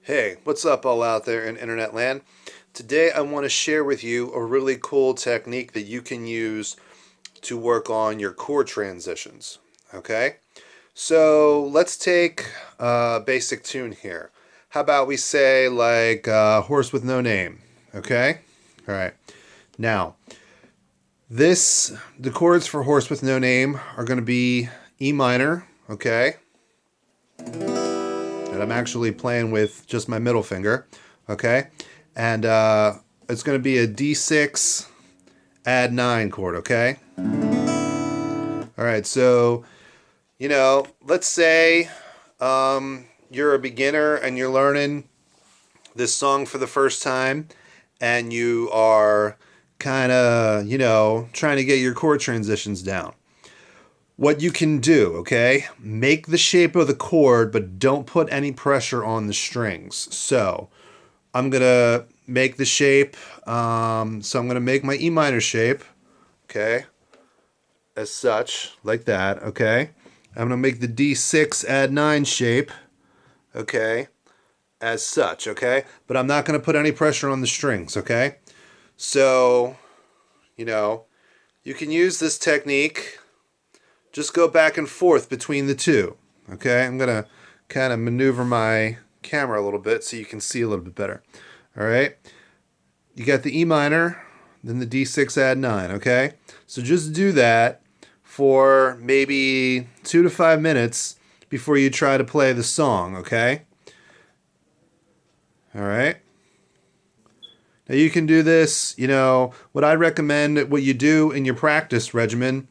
Hey, what's up all out there in internet land? Today I want to share with you a really cool technique that you can use to work on your chord transitions. Okay? So let's take a basic tune here. How about we say like Horse with No Name? Okay? All right. Now, the chords for Horse with No Name are going to be E minor, okay? And I'm actually playing with just my middle finger, okay? And it's going to be a D6 add 9 chord, okay? All right, so, let's say you're a beginner and you're learning this song for the first time and you are kind of, trying to get your chord transitions down. What you can do, okay? Make the shape of the chord, but don't put any pressure on the strings. So I'm going to make the shape. So I'm going to make my E minor shape, okay? As such, like that, okay? I'm going to make the D6 add 9 shape, okay? As such, okay? But I'm not going to put any pressure on the strings, okay? So, you can use this technique. Just go back and forth between the two. Okay, I'm going to kind of maneuver my camera a little bit so you can see a little bit better. All right, you got the E minor, then the D6 add 9. Okay, so just do that for maybe 2 to 5 minutes before you try to play the song. Okay, all right. Now you can do this, what I recommend, what you do in your practice regimen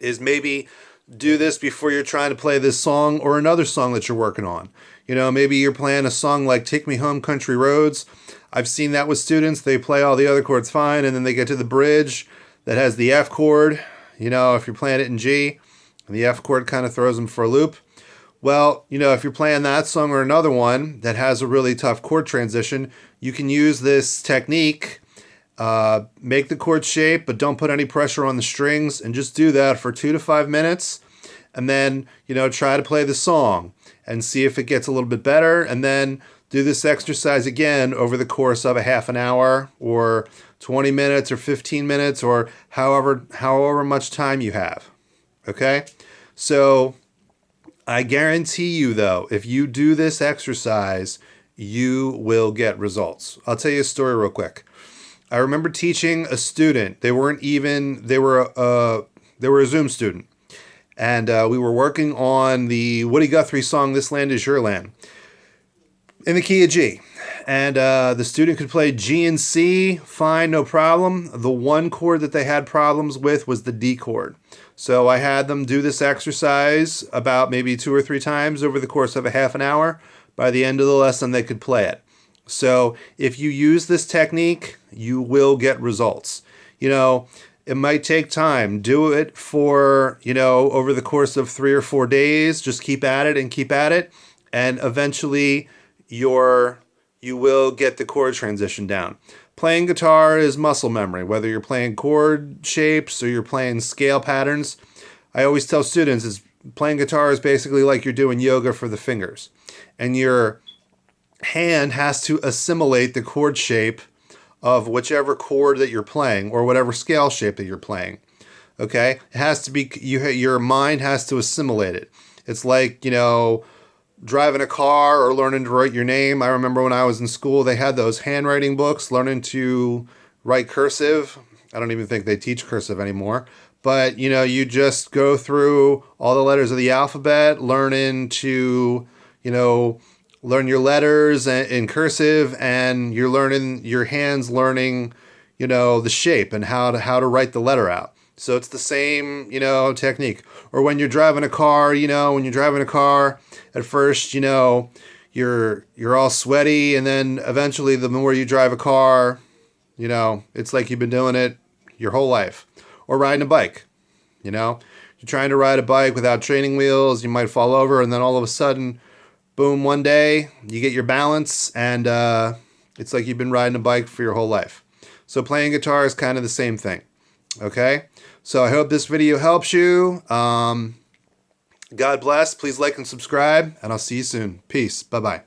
is maybe do this before you're trying to play this song or another song that you're working on. Maybe you're playing a song like Take Me Home Country Roads. I've seen that with students. They play all the other chords fine, and then they get to the bridge that has the F chord. If you're playing it in G, and the F chord kind of throws them for a loop. Well, if you're playing that song or another one that has a really tough chord transition, you can use this technique. Make the chord shape, but don't put any pressure on the strings, and just do that for 2 to 5 minutes. And then, try to play the song and see if it gets a little bit better. And then do this exercise again over the course of a half an hour or 20 minutes or 15 minutes or however much time you have. Okay? So I guarantee you, though, if you do this exercise, you will get results. I'll tell you a story real quick. I remember teaching a student. They were a Zoom student, and we were working on the Woody Guthrie song "This Land Is Your Land" in the key of G, and the student could play G and C fine, no problem. The one chord that they had problems with was the D chord. So I had them do this exercise about maybe 2 or 3 times over the course of a half an hour. By the end of the lesson, they could play it. So if you use this technique, you will get results. It might take time. Do it for, over the course of 3 or 4 days. Just keep at it and keep at it. And eventually you will get the chord transition down. Playing guitar is muscle memory, whether you're playing chord shapes or you're playing scale patterns. I always tell students playing guitar is basically like you're doing yoga for the fingers. And your hand has to assimilate the chord shape of whichever chord that you're playing or whatever scale shape that you're playing. Okay? It has to be, your mind has to assimilate it. It's like, driving a car or learning to write your name. I remember when I was in school, they had those handwriting books, learning to write cursive. I don't even think they teach cursive anymore. But, you just go through all the letters of the alphabet, learning to, learn your letters in cursive, and your hands learning, the shape and how to write the letter out. So it's the same, technique. Or when you're driving a car, at first, you're all sweaty, and then eventually the more you drive a car, it's like you've been doing it your whole life. Or riding a bike, you're trying to ride a bike without training wheels, you might fall over, and then all of a sudden, boom, one day you get your balance, and it's like you've been riding a bike for your whole life. So playing guitar is kind of the same thing. Okay? So I hope this video helps you. God bless. Please like and subscribe, and I'll see you soon. Peace. Bye-bye.